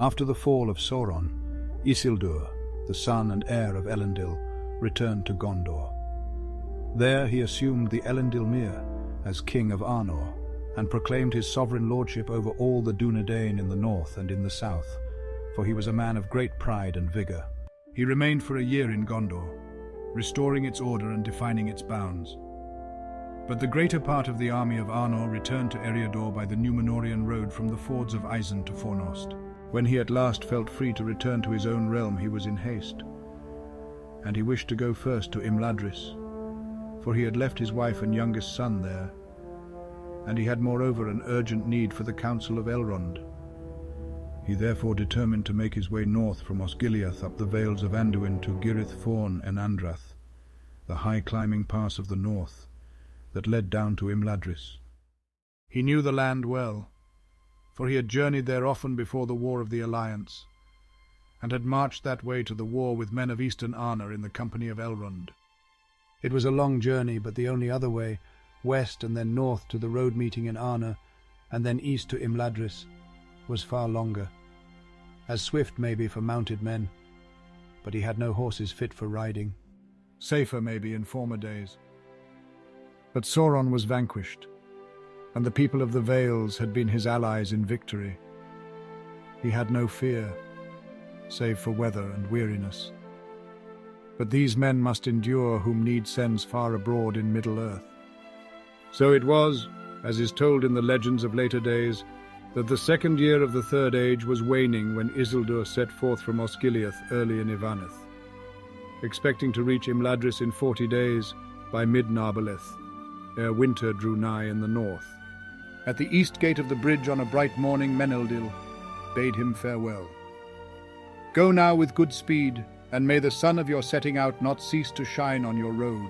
After the fall of Sauron, Isildur, the son and heir of Elendil, returned to Gondor. There he assumed the Elendil Mere as king of Arnor, and proclaimed his sovereign lordship over all the Dunedain in the north and in the south, for he was a man of great pride and vigor. He remained for a year in Gondor, restoring its order and defining its bounds. But the greater part of the army of Arnor returned to Eriador by the Númenórean road from the fords of Eissmann to Fornost. When he at last felt free to return to his own realm, he was in haste, and he wished to go first to Imladris, for he had left his wife and youngest son there, and he had moreover an urgent need for the counsel of Elrond. He therefore determined to make his way north from Osgiliath up the vales of Anduin to Girith Forn and Andrath, the high-climbing pass of the north that led down to Imladris. He knew the land well, for he had journeyed there often before the War of the Alliance, and had marched that way to the war with men of Eastern Arnor in the company of Elrond. It was a long journey, but the only other way, west and then north to the road meeting in Arnor, and then east to Imladris, was far longer. As swift maybe for mounted men, but he had no horses fit for riding. Safer maybe in former days. But Sauron was vanquished, and the people of the Vales had been his allies in victory. He had no fear, save for weather and weariness. But these men must endure whom need sends far abroad in Middle-earth. So it was, as is told in the legends of later days, that the second year of the Third Age was waning when Isildur set forth from Osgiliath early in Ivanith, expecting to reach Imladris in 40 days by mid-Narbeleth, ere winter drew nigh in the north. At the east gate of the bridge on a bright morning Meneldil bade him farewell. Go now with good speed, and may the sun of your setting out not cease to shine on your road.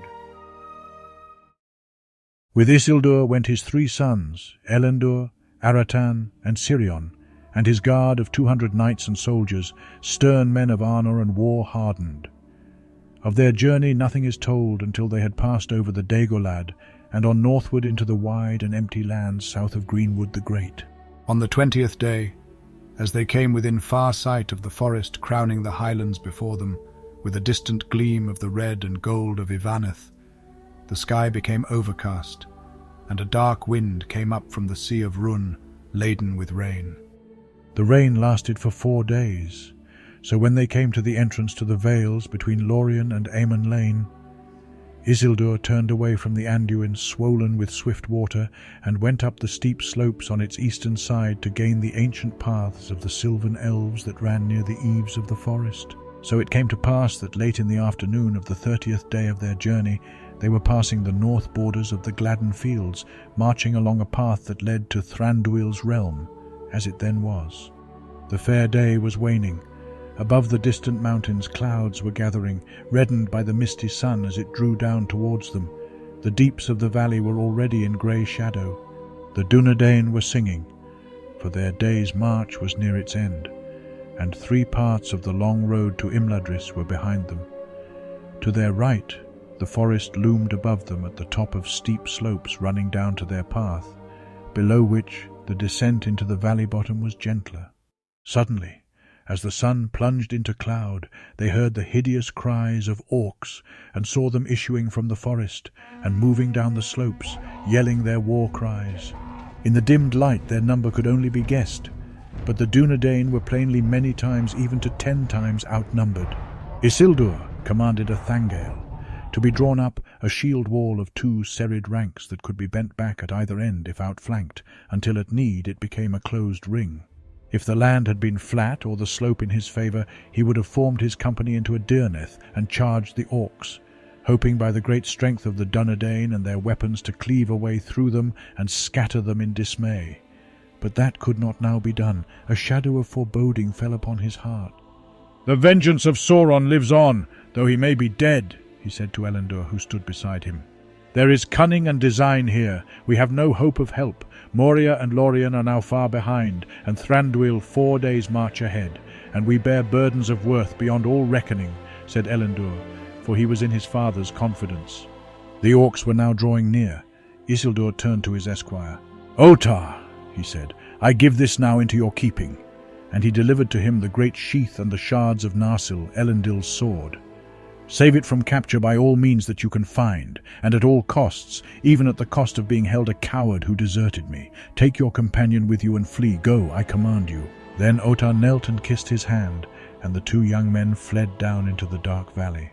With Isildur went his 3 sons, Elendur, Aratan, and Sirion, and his guard of 200 knights and soldiers, stern men of Arnor and war-hardened. Of their journey nothing is told until they had passed over the Dagorlad and on northward into the wide and empty lands south of Greenwood the Great. On the 20th day, as they came within far sight of the forest crowning the highlands before them, with a distant gleam of the red and gold of Ivanith, the sky became overcast, and a dark wind came up from the Sea of Rhun, laden with rain. The rain lasted for 4 days, so when they came to the entrance to the vales between Lorien and Aemon Lane, Isildur turned away from the Anduin swollen with swift water, and went up the steep slopes on its eastern side to gain the ancient paths of the sylvan elves that ran near the eaves of the forest. So it came to pass that late in the afternoon of the 30th day of their journey, they were passing the north borders of the Gladden fields, marching along a path that led to Thranduil's realm, as it then was. The fair day was waning. Above the distant mountains clouds were gathering, reddened by the misty sun as it drew down towards them. The deeps of the valley were already in grey shadow. The Dunedain were singing, for their day's march was near its end, and 3 parts of the long road to Imladris were behind them. To their right, the forest loomed above them at the top of steep slopes running down to their path, below which the descent into the valley bottom was gentler. Suddenly, as the sun plunged into cloud, they heard the hideous cries of orcs, and saw them issuing from the forest, and moving down the slopes, yelling their war cries. In the dimmed light their number could only be guessed, but the Dunedain were plainly many times, even to 10 times outnumbered. Isildur commanded a Thangale, to be drawn up a shield wall of 2 serried ranks that could be bent back at either end if outflanked, until at need it became a closed ring. If the land had been flat or the slope in his favour, he would have formed his company into a Dirneth and charged the orcs, hoping by the great strength of the Dunedain and their weapons to cleave a way through them and scatter them in dismay. But that could not now be done. A shadow of foreboding fell upon his heart. "The vengeance of Sauron lives on, though he may be dead," he said to Elendur, who stood beside him. "There is cunning and design here. We have no hope of help. Moria and Lorien are now far behind, and Thranduil 4 days' march ahead, and we bear burdens of worth beyond all reckoning," said Elendur, for he was in his father's confidence. The orcs were now drawing near. Isildur turned to his esquire. "Otar," he said, "I give this now into your keeping, and he delivered to him the great sheath and the shards of Narsil, Elendil's sword. "Save it from capture by all means that you can find, and at all costs, even at the cost of being held a coward who deserted me. Take your companion with you and flee. Go, I command you." Then Ottar knelt and kissed his hand, and the two young men fled down into the dark valley.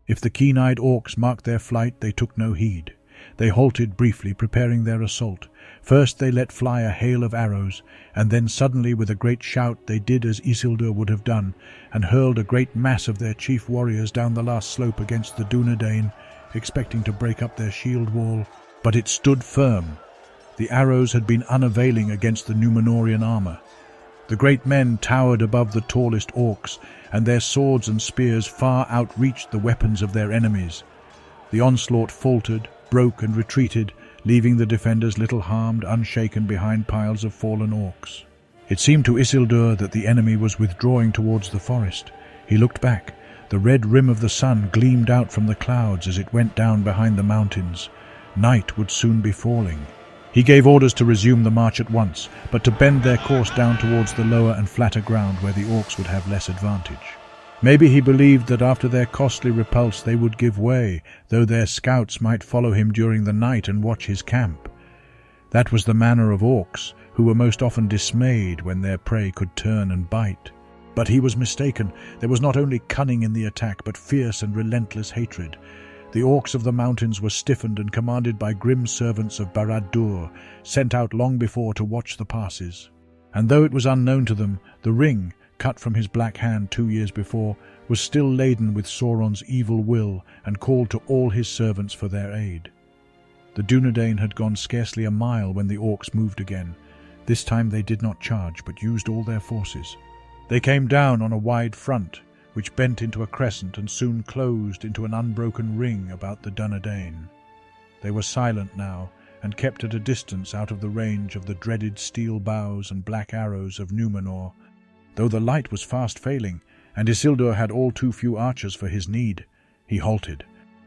If the keen-eyed orcs marked their flight, they took no heed. They halted briefly, preparing their assault. First they let fly a hail of arrows, and then suddenly with a great shout they did as Isildur would have done, and hurled a great mass of their chief warriors down the last slope against the Dunedain, expecting to break up their shield wall. But it stood firm. The arrows had been unavailing against the Númenórean armour. The great men towered above the tallest orcs, and their swords and spears far outreached the weapons of their enemies. The onslaught faltered, broke and retreated, leaving the defenders little harmed, unshaken behind piles of fallen orcs. It seemed to Isildur that the enemy was withdrawing towards the forest. He looked back. The red rim of the sun gleamed out from the clouds as it went down behind the mountains. Night would soon be falling. He gave orders to resume the march at once, but to bend their course down towards the lower and flatter ground where the orcs would have less advantage. Maybe he believed that after their costly repulse they would give way, though their scouts might follow him during the night and watch his camp. That was the manner of orcs, who were most often dismayed when their prey could turn and bite. But he was mistaken. There was not only cunning in the attack, but fierce and relentless hatred. The orcs of the mountains were stiffened and commanded by grim servants of Barad-dûr, sent out long before to watch the passes. And though it was unknown to them, the ring, cut from his black hand 2 years before, was still laden with Sauron's evil will and called to all his servants for their aid. The Dunedain had gone scarcely a mile when the orcs moved again. This time they did not charge, but used all their forces. They came down on a wide front, which bent into a crescent and soon closed into an unbroken ring about the Dunedain. They were silent now, and kept at a distance out of the range of the dreaded steel bows and black arrows of Númenor, though the light was fast failing, and Isildur had all too few archers for his need. He halted.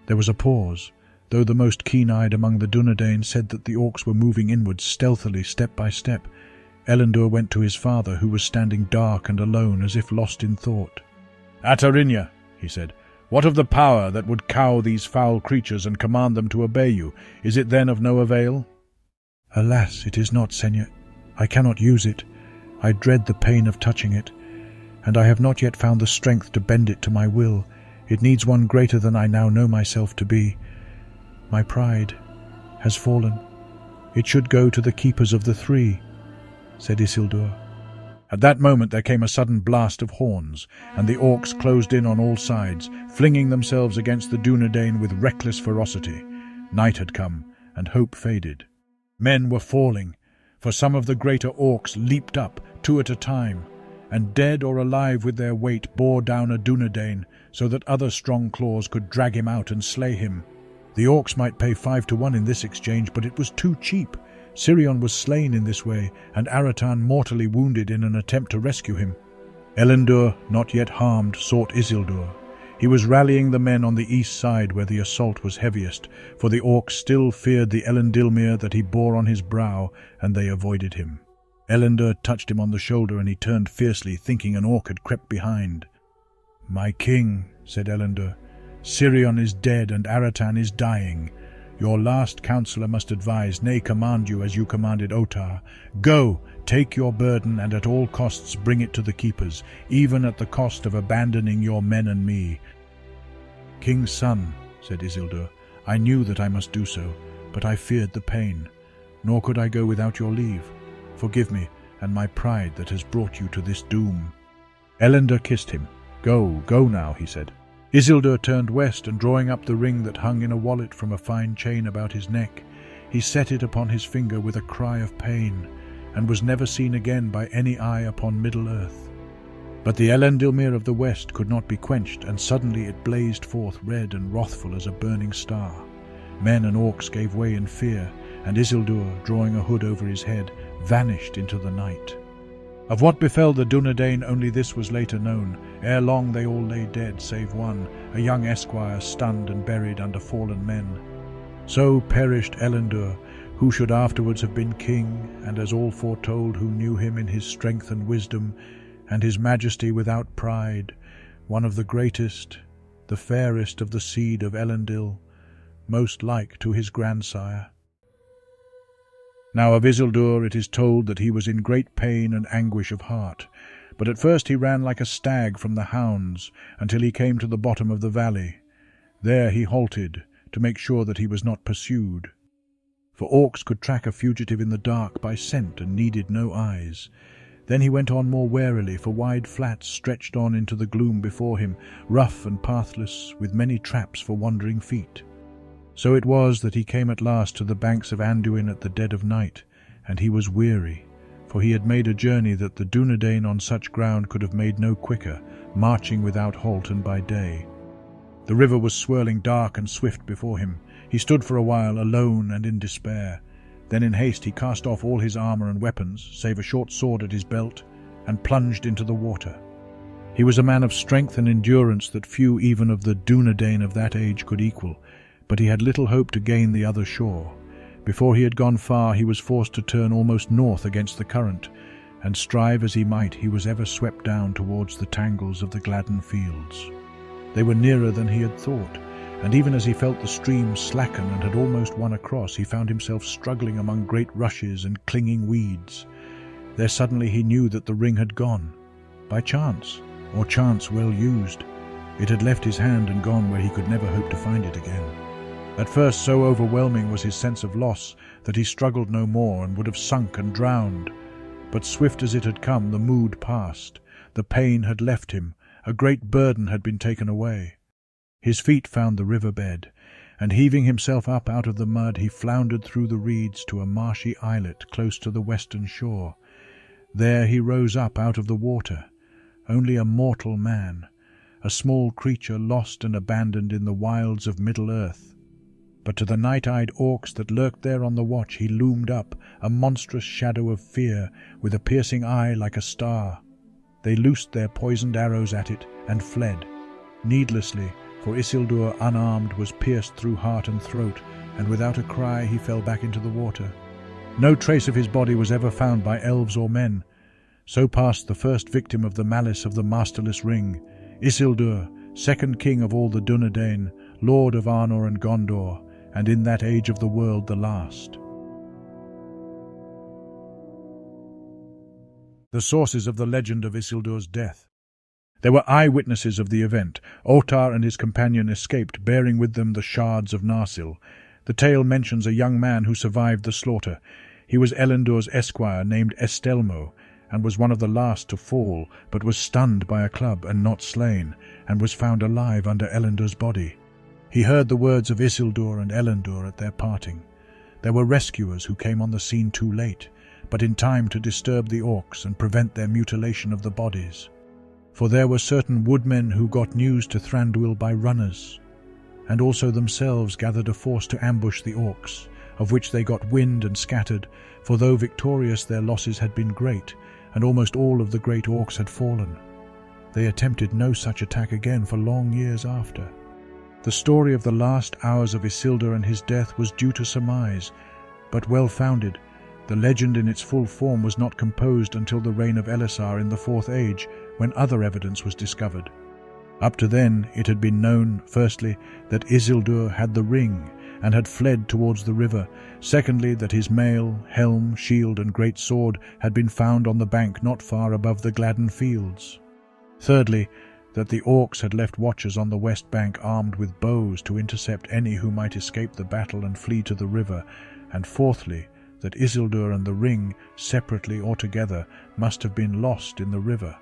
There was a pause, though the most keen-eyed among the Dunedain said that the orcs were moving inwards stealthily, step by step. Elendil went to his father, who was standing dark and alone, as if lost in thought. "Atarinja," he said, "what of the power that would cow these foul creatures and command them to obey you? Is it then of no avail?" "Alas, it is not, Senya. I cannot use it. I dread the pain of touching it, and I have not yet found the strength to bend it to my will. It needs one greater than I now know myself to be. My pride has fallen. It should go to the keepers of the three," said Isildur. At that moment there came a sudden blast of horns, and the orcs closed in on all sides, flinging themselves against the Dunedain with reckless ferocity. Night had come, and hope faded. Men were falling, for some of the greater orcs leaped up, 2 at a time, and dead or alive with their weight bore down a Dunedain, so that other strong claws could drag him out and slay him. The orcs might pay 5 to 1 in this exchange, but it was too cheap. Sirion was slain in this way, and Aratan mortally wounded in an attempt to rescue him. Elendil, not yet harmed, sought Isildur. He was rallying the men on the east side where the assault was heaviest, for the orcs still feared the Elendilmir that he bore on his brow, and they avoided him. Elendil touched him on the shoulder, and he turned fiercely, thinking an orc had crept behind. "My king," said Elendil, "Sirion is dead and Aratan is dying. Your last counsellor must advise, nay, command you as you commanded Ottar. Go, take your burden, and at all costs bring it to the keepers, even at the cost of abandoning your men and me." "King's son," said Isildur, "I knew that I must do so, but I feared the pain, nor could I go without your leave. Forgive me, and my pride that has brought you to this doom." Elendil kissed him. Go now," he said. Isildur turned west, and drawing up the ring that hung in a wallet from a fine chain about his neck, he set it upon his finger with a cry of pain, and was never seen again by any eye upon Middle-earth. But the Elendilmir of the west could not be quenched, and suddenly it blazed forth red and wrathful as a burning star. Men and orcs gave way in fear, and Isildur, drawing a hood over his head, vanished into the night. Of what befell the Dunedain only this was later known. Ere long they all lay dead, save one, a young esquire, stunned and buried under fallen men. So perished Elendil, who should afterwards have been king, and as all foretold who knew him in his strength and wisdom, and his majesty without pride, one of the greatest, the fairest of the seed of Elendil, most like to his grandsire. Now of Isildur it is told that he was in great pain and anguish of heart, but at first he ran like a stag from the hounds until he came to the bottom of the valley. There he halted, to make sure that he was not pursued. For orcs could track a fugitive in the dark by scent and needed no eyes. Then he went on more warily, for wide flats stretched on into the gloom before him, rough and pathless, with many traps for wandering feet. So it was that he came at last to the banks of Anduin at the dead of night, and he was weary, for he had made a journey that the Dunedain on such ground could have made no quicker, marching without halt and by day. The river was swirling dark and swift before him. He stood for a while, alone and in despair. Then in haste he cast off all his armour and weapons, save a short sword at his belt, and plunged into the water. He was a man of strength and endurance that few even of the Dunedain of that age could equal, but he had little hope to gain the other shore. Before he had gone far he was forced to turn almost north against the current, and strive as he might he was ever swept down towards the tangles of the Gladden fields. They were nearer than he had thought, and even as he felt the stream slacken and had almost won across, he found himself struggling among great rushes and clinging weeds. There suddenly he knew that the ring had gone. By chance, or chance well used, it had left his hand and gone where he could never hope to find it again. At first so overwhelming was his sense of loss that he struggled no more and would have sunk and drowned. But swift as it had come, the mood passed. The pain had left him. A great burden had been taken away. His feet found the river bed, and heaving himself up out of the mud, he floundered through the reeds to a marshy islet close to the western shore. There he rose up out of the water, only a mortal man, a small creature lost and abandoned in the wilds of Middle-earth. But to the night-eyed orcs that lurked there on the watch he loomed up, a monstrous shadow of fear, with a piercing eye like a star. They loosed their poisoned arrows at it and fled, needlessly, for Isildur, unarmed, was pierced through heart and throat, and without a cry he fell back into the water. No trace of his body was ever found by elves or men. So passed the first victim of the malice of the masterless ring, Isildur, second king of all the Dunedain, lord of Arnor and Gondor, and in that age of the world the last. The sources of the legend of Isildur's death. There were eyewitnesses of the event. Ottar and his companion escaped, bearing with them the shards of Narsil. The tale mentions a young man who survived the slaughter. He was Elendur's esquire named Estelmo, and was one of the last to fall, but was stunned by a club and not slain, and was found alive under Elendur's body. He heard the words of Isildur and Elendur at their parting. There were rescuers who came on the scene too late, but in time to disturb the orcs and prevent their mutilation of the bodies. For there were certain woodmen who got news to Thranduil by runners, and also themselves gathered a force to ambush the orcs, of which they got wind and scattered, for though victorious their losses had been great, and almost all of the great orcs had fallen. They attempted no such attack again for long years after. The story of the last hours of Isildur and his death was due to surmise, but well-founded. The legend in its full form was not composed until the reign of Elisar in the Fourth Age, when other evidence was discovered. Up to then it had been known, firstly, that Isildur had the ring and had fled towards the river, secondly, that his mail, helm, shield and great sword had been found on the bank not far above the Gladden fields, thirdly, that the orcs had left watchers on the west bank armed with bows to intercept any who might escape the battle and flee to the river, and fourthly, that Isildur and the ring, separately or together, must have been lost in the river.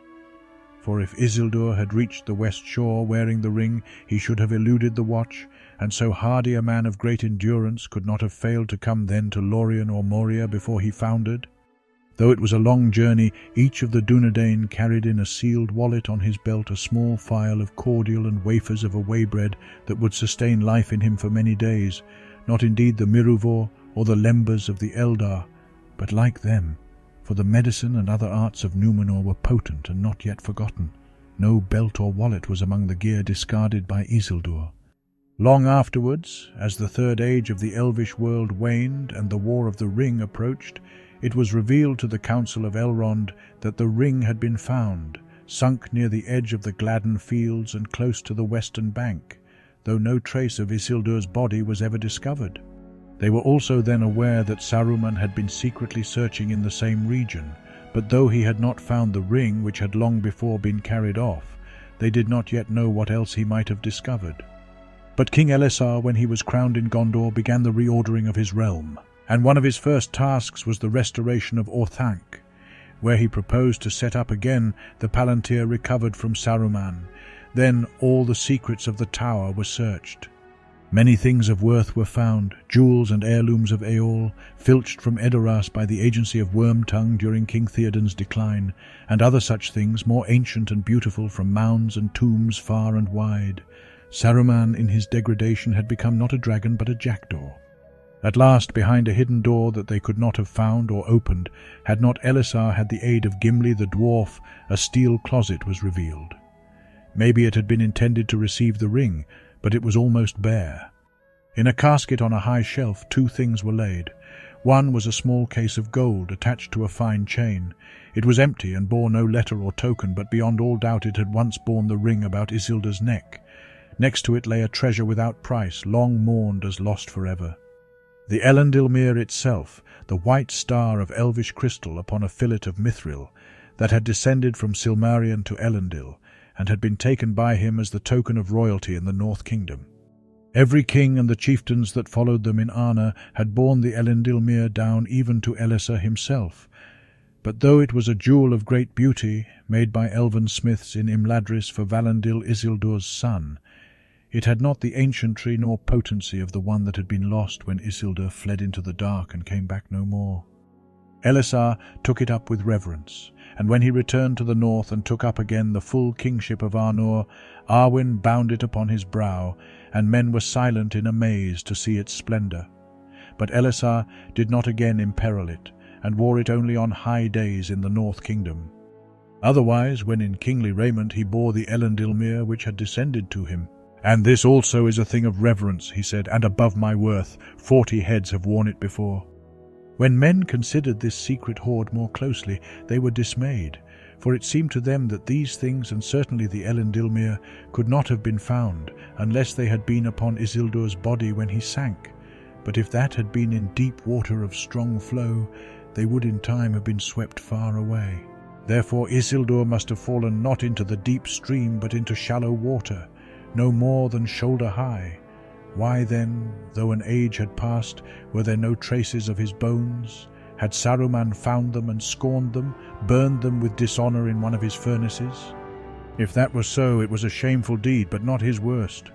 For if Isildur had reached the west shore wearing the ring, he should have eluded the watch, and so hardy a man of great endurance could not have failed to come then to Lorien or Moria before he foundered. Though it was a long journey, each of the Dunedain carried in a sealed wallet on his belt a small phial of cordial and wafers of a waybread that would sustain life in him for many days, not indeed the Miruvor or the Lembas of the Eldar, but like them, for the medicine and other arts of Numenor were potent and not yet forgotten. No belt or wallet was among the gear discarded by Isildur. Long afterwards, as the Third Age of the Elvish world waned and the War of the Ring approached, it was revealed to the council of Elrond that the ring had been found, sunk near the edge of the Gladden fields and close to the western bank, though no trace of Isildur's body was ever discovered. They were also then aware that Saruman had been secretly searching in the same region, but though he had not found the ring which had long before been carried off, they did not yet know what else he might have discovered. But King Elessar, when he was crowned in Gondor, began the reordering of his realm, and one of his first tasks was the restoration of Orthanc, where he proposed to set up again the Palantir recovered from Saruman. Then all the secrets of the tower were searched. Many things of worth were found, jewels and heirlooms of Eol, filched from Edoras by the agency of Wormtongue during King Theoden's decline, and other such things more ancient and beautiful from mounds and tombs far and wide. Saruman in his degradation had become not a dragon but a jackdaw. At last, behind a hidden door that they could not have found or opened, had not Elessar had the aid of Gimli the dwarf, a steel closet was revealed. Maybe it had been intended to receive the ring, but it was almost bare. In a casket on a high shelf 2 things were laid. One was a small case of gold attached to a fine chain. It was empty and bore no letter or token, but beyond all doubt it had once borne the ring about Isildur's neck. Next to it lay a treasure without price, long mourned as lost forever. The Elendilmere itself, the white star of elvish crystal upon a fillet of mithril, that had descended from Silmarion to Elendil, and had been taken by him as the token of royalty in the North Kingdom. Every king and the chieftains that followed them in Arna had borne the Elendilmere down even to Elessar himself. But though it was a jewel of great beauty, made by elven smiths in Imladris for Valandil Isildur's son, it had not the ancientry nor potency of the one that had been lost when Isildur fled into the dark and came back no more. Elessar took it up with reverence, and when he returned to the north and took up again the full kingship of Arnor, Arwen bound it upon his brow, and men were silent in amaze to see its splendour. But Elessar did not again imperil it, and wore it only on high days in the North Kingdom. Otherwise, when in kingly raiment he bore the Elendilmere which had descended to him. "And this also is a thing of reverence," he said, "and above my worth. 40 heads have worn it before." When men considered this secret hoard more closely, they were dismayed, for it seemed to them that these things, and certainly the Elendilmere, could not have been found, unless they had been upon Isildur's body when he sank. But if that had been in deep water of strong flow, they would in time have been swept far away. Therefore Isildur must have fallen not into the deep stream, but into shallow water, no more than shoulder high. Why then, though an age had passed, were there no traces of his bones? Had Saruman found them and scorned them, burned them with dishonour in one of his furnaces? If that were so, it was a shameful deed, but not his worst.